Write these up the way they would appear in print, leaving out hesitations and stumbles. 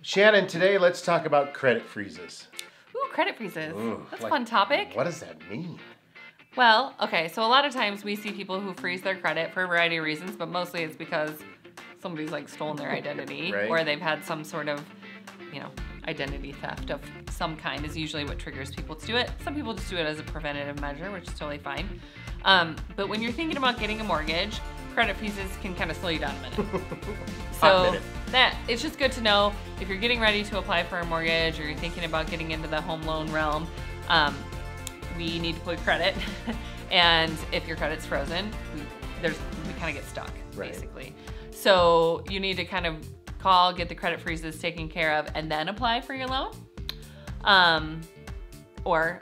Shannon, today let's talk about credit freezes. Ooh, credit freezes. Ooh, That's a fun topic. What does that mean? Well, okay, so a lot of times we see people who freeze their credit for a variety of reasons, but mostly it's because somebody's like stolen their identity Right. or they've had some sort of, identity theft of some kind is usually what triggers people to do it. Some people just do it as a preventative measure, which is totally fine. But when you're thinking about getting a mortgage, credit freezes can kind of slow you down a minute. So it's just good to know if you're getting ready to apply for a mortgage or you're thinking about getting into the home loan realm, we need to pull your credit. And if your credit's frozen, we kind of get stuck, basically. So you need to kind of call, get the credit freezes taken care of, and then apply for your loan. Or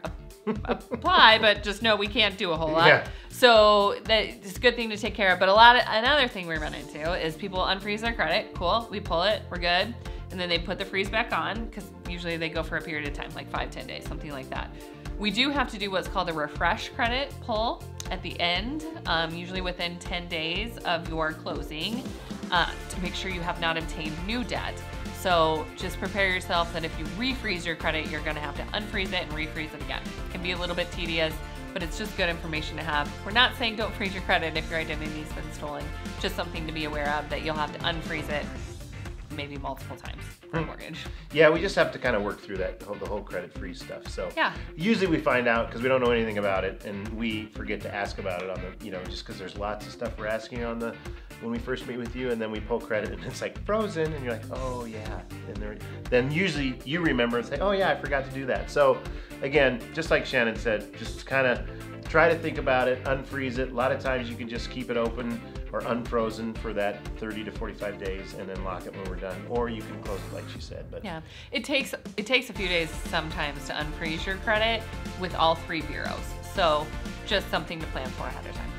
apply, but just know we can't do a whole lot. Yeah. So it's a good thing to take care of. But another thing we run into is people unfreeze their credit. Cool, we pull it, we're good. And then they put the freeze back on, because usually they go for a period of time, like 5-10 days, something like that. We do have to do what's called a refresh credit pull at the end, usually within 10 days of your closing, to make sure you have not obtained new debt. So just prepare yourself that if you refreeze your credit, you're gonna have to unfreeze it and refreeze it again. It can be a little bit tedious, but it's just good information to have. We're not saying don't freeze your credit if your identity's been stolen, just something to be aware of, that you'll have to unfreeze it maybe multiple times for a mortgage. Yeah, we just have to kind of work through the whole credit freeze stuff. So yeah. Usually we find out because we don't know anything about it, and we forget to ask about it on the, just because there's lots of stuff we're asking on when we first meet with you, and then we pull credit and it's like frozen, and you're like, oh yeah, and then usually you remember and say, oh yeah, I forgot to do that. So again, just like Shannon said, just kind of try to think about it, unfreeze it. A lot of times you can just keep it open or unfrozen for that 30 to 45 days and then lock it when we're done. Or you can close it like she said. But yeah, it takes a few days sometimes to unfreeze your credit with all 3 bureaus. So just something to plan for ahead of time.